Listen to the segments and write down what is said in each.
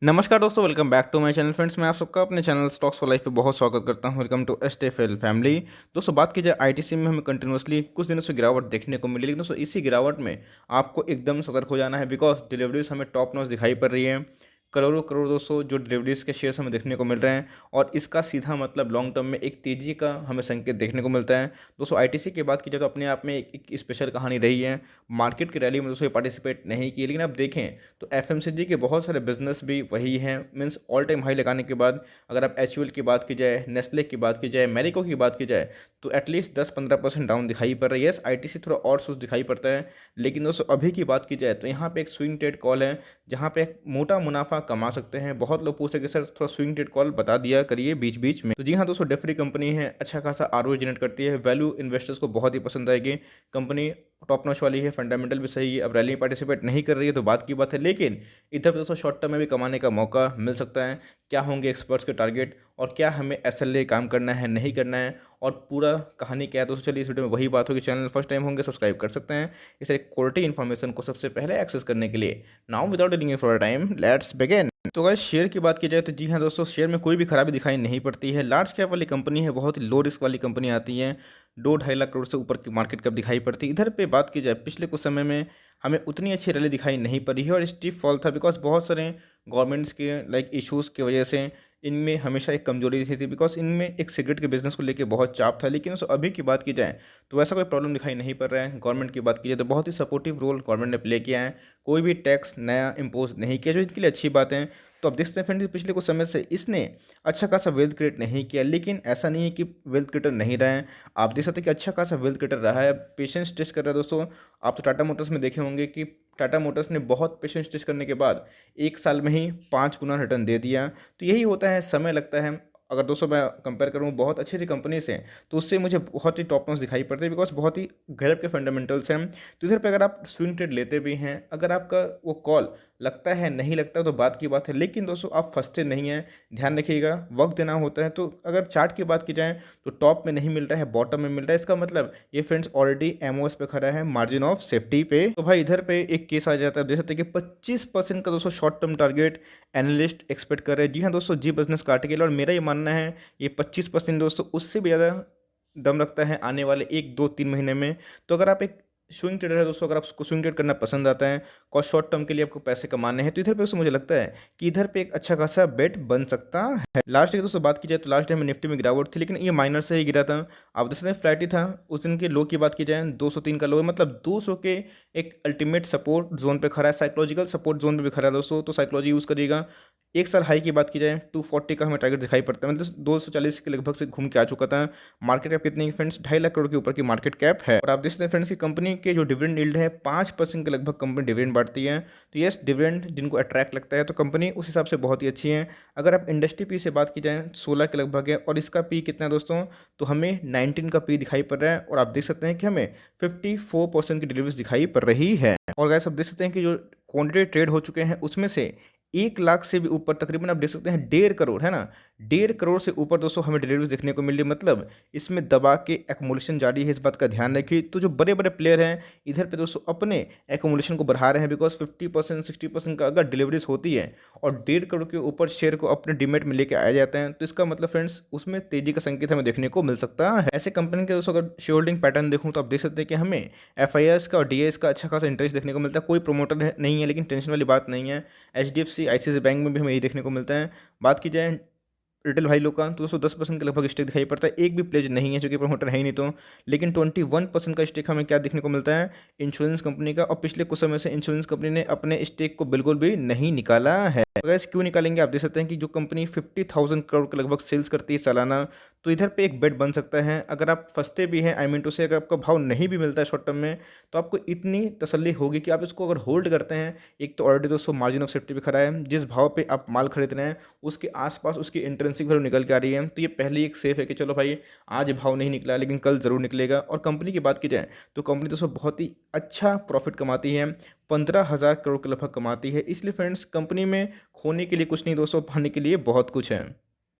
नमस्कार दोस्तों, welcome back to my channel friends. मैं आप सबका अपने चैनल स्टॉक्स फॉर लाइफ पे बहुत स्वागत करता हूं। Welcome to STFL family. दोस्तों, बात की जाए आईटीसी में, हमें कंटिन्यूअसली कुछ दिनों से गिरावट देखने को मिली, लेकिन दोस्तों इसी गिरावट में आपको एकदम सतर्क हो जाना है, बिकॉज डिलीवरीज हमें टॉप नॉच दिखाई पड़ रही है। करोड़ों करोड़ दोस्तों जो डिलीवरीज के शेयर्स हमें देखने को मिल रहे हैं, और इसका सीधा मतलब लॉन्ग टर्म में एक तेजी का हमें संकेत देखने को मिलता है। दोस्तों आईटीसी की बात की जाए तो अपने आप में एक स्पेशल कहानी रही है। मार्केट की रैली में दोस्तों ये पार्टिसिपेट नहीं की, लेकिन आप देखें तो एफएमसीजी के बहुत सारे बिजनेस भी वही हैं। मीन्स ऑल टाइम हाई लगाने के बाद अगर आप एचयूएल की बात की जाए, नेस्ले की बात की जाए, मैरिको की बात की जाए, तो एटलीस्ट 10-15% डाउन दिखाई पड़ रही है। यस, आईटीसी थोड़ा और सुस्त दिखाई पड़ता है, लेकिन दोस्तों अभी की बात की जाए तो यहाँ पे एक स्विंग ट्रेड कॉल है, जहाँ पे एक मोटा मुनाफा कमा सकते हैं। बहुत लोग पूछते हैं कि सर थोड़ा स्विंग ट्रेड कॉल बता दिया करिए बीच बीच में। तो जी हाँ दोस्तों, डेफरी कंपनी है, अच्छा खासा आरओई जनरेट करती है, वैल्यू इन्वेस्टर्स को बहुत ही पसंद आएगी। कंपनी टॉप नॉच वाली है, फंडामेंटल भी सही है। अब रैली में पार्टिसिपेट नहीं कर रही है तो बात की बात है, लेकिन इधर पे दोस्तों शॉर्ट टर्म में भी कमाने का मौका मिल सकता है। क्या होंगे एक्सपर्ट्स के टारगेट, और क्या हमें एसएलए काम करना है नहीं करना है, और पूरा कहानी क्या है दोस्तों, चलिए इस वीडियो में वही बात होगी। चैनल फर्स्ट टाइम होंगे सब्सक्राइब कर सकते हैं इस क्वालिटी इन्फॉर्मेशन को सबसे पहले एक्सेस करने के लिए। Now without dealing for time, let's begin. तो गाइस, शेयर की बात की जाए तो जी हाँ दोस्तों, शेयर में कोई भी खराबी दिखाई नहीं पड़ती है। लार्ज कैप वाली कंपनी है, बहुत ही लो रिस्क वाली कंपनी आती है, 2-2.5 लाख करोड़ से ऊपर की मार्केट कैप दिखाई पड़ती है। इधर पे बात की जाए पिछले कुछ समय में हमें उतनी अच्छी रैली दिखाई नहीं पड़ी है, और स्टीप फॉल था, बिकॉज बहुत सारे गवर्नमेंट्स के इश्यूज़ की वजह से इनमें हमेशा एक कमजोरी दिखी थी, बिकॉज इनमें एक सिगरेट के बिजनेस को लेकर बहुत चाप था। लेकिन उस अभी की बात की जाए तो वैसा कोई प्रॉब्लम दिखाई नहीं पड़ रहा है। गवर्नमेंट की बात की जाए तो बहुत ही सपोर्टिव रोल गवर्नमेंट ने प्ले किया है, कोई भी टैक्स नया इम्पोज नहीं किया, जो इनके लिए अच्छी बात है। तो अब देखते हैं फ्रेंड्स, पिछले कुछ समय से इसने अच्छा खासा वेल्थ क्रिएट नहीं किया, लेकिन ऐसा नहीं है कि वेल्थ क्रिएटर नहीं रहा है। आप देख सकते हैं कि अच्छा खासा वेल्थ क्रिएटर रहा है, पेशेंस टेस्ट कर रहा है दोस्तों। आप तो टाटा मोटर्स में देखे होंगे कि टाटा मोटर्स ने बहुत पेशेंस टेस्ट करने के बाद 1 साल में ही 5 गुना रिटर्न दे दिया। तो यही होता है, समय लगता है। अगर दोस्तों मैं कंपेयर करूँ बहुत अच्छी अच्छी कंपनी से, तो उससे मुझे बहुत ही टॉप नॉच दिखाई पड़ते हैं, बिकॉज बहुत ही गजब के फंडामेंटल्स हैं। तो इधर पे अगर आप स्विंग ट्रेड लेते भी हैं, अगर आपका वो कॉल लगता है नहीं लगता तो बात की बात है, लेकिन दोस्तों आप फंसते नहीं हैं। ध्यान रखिएगा, वक्त देना होता है। तो अगर चार्ट की बात की जाए तो टॉप में नहीं मिल रहा है, बॉटम में मिल रहा है, इसका मतलब ये फ्रेंड्स ऑलरेडी एमओएस पे खड़ा है, मार्जिन ऑफ सेफ्टी पे। तो भाई इधर पे एक केस आ जाता है, देख सकते हैं कि 25% का दोस्तों short term target analyst expect कर रहे हैं। जी हाँ दोस्तों, जी बिजनेस का आर्टिकल, और मेरा ये मानना है ये 25% दोस्तों उससे भी ज़्यादा दम रखता है आने वाले 1-2-3 महीने में। तो अगर आप एक स्विंग ट्रेडर है दोस्तों, अगर आपको स्विंग ट्रेड करना पसंद आता है और शॉर्ट टर्म के लिए आपको पैसे कमाने हैं, तो इधर पे दोस्तों मुझे लगता है कि इधर पे एक अच्छा खासा बेट बन सकता है। लास्ट डे की दोस्तों बात की जाए तो लास्ट डे में निफ्टी में गिरावट थी, लेकिन ये माइनर से ही गिरा था। आप देख सकते हैं फ्लैट ही था। उस दिन के लो की बात की जाए 203 का लो है, मतलब 200 के एक अल्टीमेट सपोर्ट जोन पे खड़ा है, साइकोलॉजिकल सपोर्ट जोन पे भी खड़ा है दोस्तों। तो साइकोलॉजी यूज़ करिएगा। 1 साल हाई की बात की जाए 240 का हमें टारगेट दिखाई पड़ता है, मतलब 240 के लगभग से घूम के आ चुका था। मार्केट कैप कितनी फ्रेंड्स, 2.5 लाख करोड़ के ऊपर की मार्केट कैप है। और आप देख सकते हैं फ्रेंड्स की कंपनी के जो डिविडेंड यील्ड है 5% के लगभग कंपनी डिविडेंड बांटती है। तो यस, डिविडेंड जिनको अट्रैक्ट लगता है तो कंपनी उस हिसाब से बहुत ही अच्छी है। अगर आप इंडस्ट्री पी से बात की जाए 16 के लगभग है, और इसका पी कितना है दोस्तों, तो हमें 19 का पी दिखाई पड़ रहा है। और आप देख सकते हैं कि हमें 54% की डिलीवरीज दिखाई पड़ रही है। और गाइस आप देख सकते हैं कि जो क्वांटिटी ट्रेड हो चुके हैं उसमें से 1 लाख से भी ऊपर तकरीबन आप देख सकते हैं 1.5 करोड़ है ना, 1.5 करोड़ से ऊपर दोस्तों हमें डिलीवरीज देखने को मिल रही है। मतलब इसमें दबा के एक्मुलेशन जारी है, इस बात का ध्यान रखिए। तो जो बड़े बड़े प्लेयर हैं इधर पे दोस्तों अपने एक्मुलेशन को बढ़ा रहे हैं, बिकॉज 50% 60% का अगर डिलीवरीज होती है और 1.5 करोड़ के ऊपर शेयर को अपने डिमेट में लेके आया जाता है, तो इसका मतलब फ्रेंड्स उसमें तेजी का संकेत हमें देखने को मिल सकता है। ऐसे कंपनी के दोस्तों अगर शेयर होल्डिंग पैटर्न देखूँ तो आप देख सकते हैं कि हमें एफआईआईएस का और डीआईएस का अच्छा खासा इंटरेस्ट देखने को मिलता है। कोई प्रोमोटर नहीं है, लेकिन टेंशन वाली बात नहीं है। एचडीएफसी आईसीआईसीआई बैंक में भी हमें यही देखने को मिलता है। बात की जाए रिटेल भाई लोग का तो 210% के लगभग स्टेक दिखाई पड़ता है। एक भी प्लेज नहीं है जो कि प्रमोटर है ही नहीं, तो लेकिन 21% का स्टेक हमें क्या देखने को मिलता है, इंश्योरेंस कंपनी का। और पिछले कुछ समय से इंश्योरेंस कंपनी ने अपने स्टेक को बिल्कुल भी नहीं निकाला है। तो गाइस क्यों निकालेंगे, आप देख सकते हैं कि जो कंपनी 50,000 करोड़ के लगभग सेल्स करती है सालाना, तो इधर पे एक बेट बन सकता है। अगर आप फंसते भी हैं, आई मीन टू से अगर आपका भाव नहीं भी मिलता है शॉर्ट टर्म में, तो आपको इतनी तसल्ली होगी कि आप इसको अगर होल्ड करते हैं। एक तो ऑलरेडी दोस्तों मार्जिन ऑफ सेफ्टी भी खड़ा है, जिस भाव पे आप माल खरीद रहे हैं उसके आसपास उसकी इंट्रिंसिक वैल्यू निकल के आ रही है। तो ये पहले एक सेफ है कि चलो भाई आज भाव नहीं निकला लेकिन कल ज़रूर निकलेगा। और कंपनी की बात की जाए तो कंपनी दोस्तों बहुत ही अच्छा प्रॉफिट कमाती है, 15,000 करोड़ के लगभग कमाती है। इसलिए फ्रेंड्स कंपनी में खोने के लिए कुछ नहीं दोस्तों, पाने के लिए बहुत कुछ है।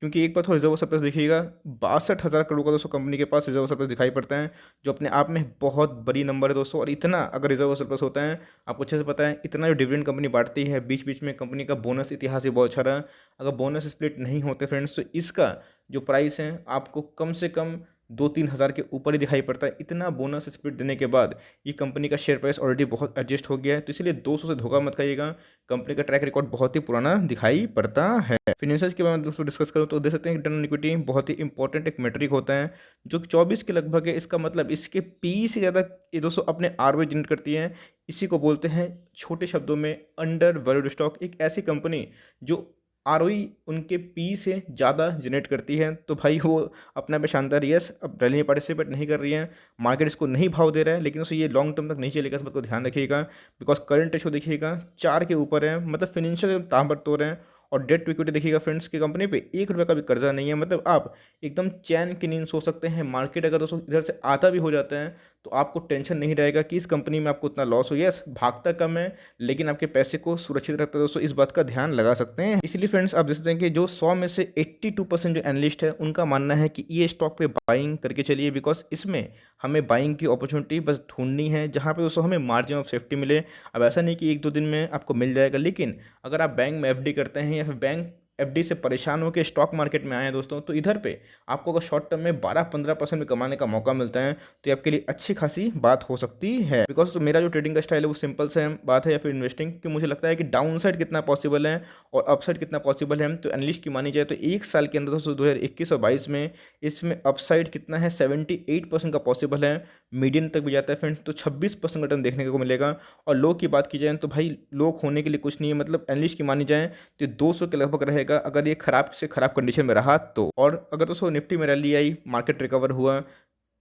क्योंकि एक बार तो रिजर्व सरप्लस देखिएगा, 62,000 करोड़ का दोस्तों कंपनी के पास रिजर्व सरप्लस दिखाई पड़ता है, जो अपने आप में बहुत बड़ी नंबर है दोस्तों। और इतना अगर रिजर्व सरप्लस होता है, आपको अच्छे से पता है, इतना जो डिविडेंड कंपनी बांटती है, बीच बीच में कंपनी का बोनस इतिहास ही बहुत अच्छा रहा। अगर बोनस स्प्लिट नहीं होते फ्रेंड्स, तो इसका जो प्राइस है आपको कम से कम 2-3 हज़ार के ऊपर ही दिखाई पड़ता है। इतना बोनस स्प्लिट देने के बाद ये कंपनी का शेयर प्राइस ऑलरेडी बहुत एडजस्ट हो गया है, तो इसलिए 200 से धोखा मत खाइएगा। कंपनी का ट्रैक रिकॉर्ड बहुत ही पुराना दिखाई पड़ता है। फिनेंशियल्स के बारे में दोस्तों डिस्कस करूँ तो देख सकते हैं रिटर्न ऑन इक्विटी बहुत ही इंपॉर्टेंट एक मेट्रिक होता है, जो 24 के लगभग है। इसका मतलब इसके पी से ज़्यादा ये दोस्तों अपने आरओआई जनरेट करती है। इसी को बोलते हैं छोटे शब्दों में अंडर वैल्यूड स्टॉक। एक ऐसी कंपनी जो आरओई उनके पी से ज़्यादा जनरेट करती है, तो भाई वो अपना पे शानदार, यस अब रैली में पार्टिसिपेट नहीं कर रही है, मार्केट इसको नहीं भाव दे रहा है, लेकिन उसे ये लॉन्ग टर्म तक नहीं चलेगा। इस बात को ध्यान रखिएगा, बिकॉज करंट रेशो देखिएगा 4 के ऊपर है, मतलब फिनेंशियल ताबड़तोड़ है। और डेट टू इक्विटी देखिएगा फ्रेंड्स की कंपनी पे 1 रुपये का भी कर्जा नहीं है, मतलब आप एकदम चैन की नींद सो सकते हैं। मार्केट अगर दोस्तों इधर से आता भी हो जाता है, तो आपको टेंशन नहीं रहेगा कि इस कंपनी में आपको उतना लॉस हो। यस भागता कम है, लेकिन आपके पैसे को सुरक्षित रखता है दोस्तों, इस बात का ध्यान लगा सकते हैं। इसलिए फ्रेंड्स आप देख सकते हैं कि जो 100 में से 82% जो एनालिस्ट है, उनका मानना है कि ये स्टॉक पे बाइंग करके चलिए, बिकॉज इसमें हमें बाइंग की अपॉर्चुनिटी बस ढूंढनी है, जहाँ पे दोस्तों हमें मार्जिन ऑफ सेफ्टी मिले। अब ऐसा नहीं कि 1-2 दिन में आपको मिल जाएगा, लेकिन अगर आप बैंक में एफडी करते हैं या फिर बैंक एफडी से परेशान होकर स्टॉक मार्केट में आए हैं दोस्तों, तो इधर पे आपको अगर शॉर्ट टर्म में 12-15% में कमाने का मौका मिलता है, तो ये आपके लिए अच्छी खासी बात हो सकती है। बिकॉज तो मेरा जो ट्रेडिंग का स्टाइल है वो सिंपल से बात है, या फिर इन्वेस्टिंग कि मुझे लगता है कि डाउन साइड कितना पॉसिबल है और अपसाइड कितना पॉसिबल है। तो एनालिस्ट की मानी जाए तो 1 साल के अंदर दोस्तों 2021 और 22 में इसमें अपसाइड कितना है, 78% का पॉसिबल है। मीडियन तक भी जाता है फ्रेंड्स, तो 26% रिटर्न देखने को मिलेगा। और लो की बात की जाए तो भाई लो होने के लिए कुछ नहीं है, मतलब एनालिस्ट की मानी जाए तो 200 के लगभग रहेगा, अगर ये खराब से खराब कंडीशन में रहा तो। और अगर दोस्तों निफ्टी में रैली आई, मार्केट रिकवर हुआ,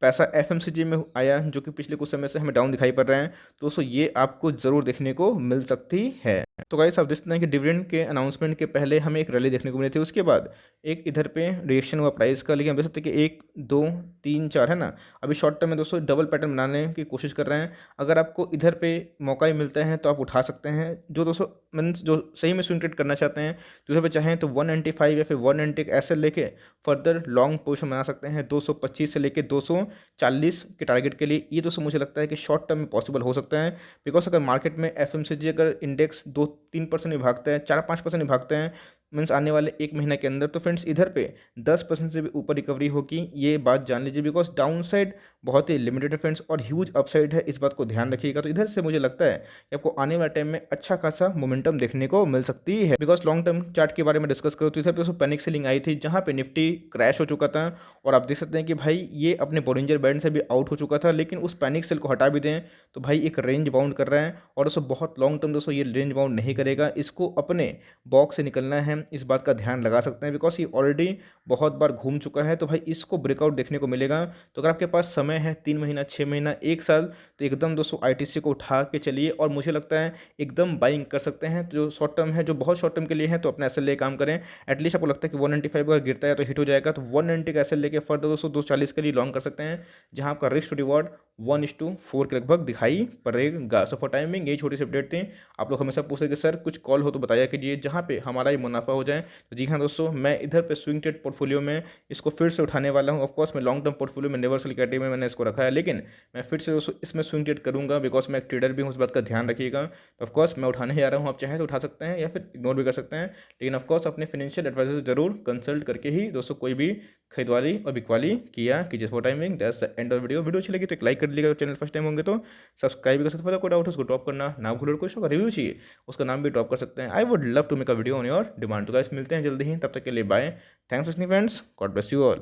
पैसा एफएमसीजी में आया, जो कि पिछले कुछ समय से हमें डाउन दिखाई पड़ रहा है, तो दोस्तों ये आपको ज़रूर देखने को मिल सकती है। तो गाइस आप देखते हैं कि डिविडेंड के अनाउंसमेंट के पहले हमें एक रैली देखने को मिली थी, उसके बाद एक इधर पे रिएक्शन हुआ प्राइस का, लेकिन हम देख सकते हैं कि 1 2 3 4 है ना, अभी शॉर्ट टर्म में दोस्तों डबल पैटर्न बनाने की कोशिश कर रहे हैं। अगर आपको इधर पे मौका ही मिलता है तो आप उठा सकते हैं। जो दोस्तों मीन्स जो सही में स्विंग ट्रेड करना चाहते हैं, तो इधर पे चाहें तो 195 या फिर 190 ऐसे लेके फर्दर लॉन्ग पोजिशन बना सकते हैं, 225 से लेके 240 के टारगेट के लिए। ये दोस्तों मुझे लगता है कि शॉर्ट टर्म में पॉसिबल हो सकता है, बिकॉज अगर मार्केट में एफएमसीजी अगर इंडेक्स 2-3% भी भागता है, 4-5% भी भागते हैं मीन्स आने वाले 1 महीना के अंदर, तो फ्रेंड्स इधर पे 10% से भी ऊपर रिकवरी होगी, ये बात जान लीजिए। बिकॉज डाउन साइड बहुत ही लिमिटेड है फ्रेंड्स और ह्यूज अपसाइड है, इस बात को ध्यान रखिएगा। तो इधर से मुझे लगता है कि आपको आने वाले टाइम में अच्छा खासा मोमेंटम देखने को मिल सकती है। बिकॉज लॉन्ग टर्म चार्ट के बारे में डिस्कस करो तो इधर पे पैनिक सेलिंग आई थी, जहाँ पे निफ्टी क्रैश हो चुका था, और आप देख सकते हैं कि भाई ये अपने बोलिंजर बैंड से भी आउट हो चुका था। लेकिन उस पैनिक सेल को हटा भी दें तो भाई एक रेंज बाउंड कर रहा है, और दोस्तों बहुत लॉन्ग टर्म दोस्तों ये रेंज बाउंड नहीं करेगा, इसको अपने बॉक्स से निकलना है, इस बात का ध्यान लगा सकते हैं। बिकॉज ये ऑलरेडी बहुत बार घूम चुका है, तो भाई इसको ब्रेकआउट देखने को मिलेगा। तो अगर आपके पास समय है 3 महीना, 6 महीना, 1 साल, तो एकदम दोस्तों आईटीसी को उठा के चलिए, और मुझे लगता है एकदम बाइंग कर सकते हैं। तो जो शॉर्ट टर्म है, जो बहुत शॉर्ट टर्म के लिए है, तो अपना एसएल ले काम करें। एटलीस्ट आपको लगता है कि 195 अगर गिरता है तो हिट हो जाएगा, तो 190 का एसएल लेके फर्दर दोस्तों 240 के लिए लॉन्ग कर सकते हैं, जहां आपका रिस्क टू रिवॉर्ड 1:4 के लगभग दिखाई पड़ेगा। सो फॉर टाइमिंग ये छोटी सी अपडेट थी। आप लोग हमेशा पूछ रहे कि सर कुछ कॉल हो तो बताया कीजिए, जहाँ पे हमारा ही मुनाफा हो जाए। तो जी हाँ दोस्तों, मैं इधर पे स्विंग ट्रेड पोर्टफोलियो में इसको फिर से उठाने वाला हूँ। ऑफकोर्स मैं लॉन्ग टर्म पोर्टफोलियो में नेवर्सल कैटेगरी में मैंने इसको रखा है, लेकिन मैं फिर से दोस्तों इसमें स्विंग ट्रेड करूँगा, बिकॉज मैं एक ट्रेडर भी हूँ, उस बात का ध्यान रखिएगा। तो ऑफकोर्स मैं उठाने जा रहा हूँ, आप चाहें तो उठा सकते हैं या फिर इग्नोर भी कर सकते हैं, लेकिन ऑफकोर्स अपने फाइनेंशियल एडवाइजर से जरूर कंसल्ट करके ही दोस्तों कोई भी खरीदवारी और बिकवाली किया कीजिए। For timing that's the end of video अच्छी लगी तो एक लाइक कर लीजिएगा, चैनल फर्स्ट टाइम होंगे तो सब्सक्राइब भी कर सकते हैं। कोई डाउट है उसको ड्रॉप करना ना भूलो, कुछ का रिव्यू चाहिए उसका नाम भी ड्रॉप कर सकते हैं। I would love to make a video on your demand. तो गाइस मिलते हैं जल्दी ही, तब तक के लिए bye. Thanks for listening friends, God bless you all.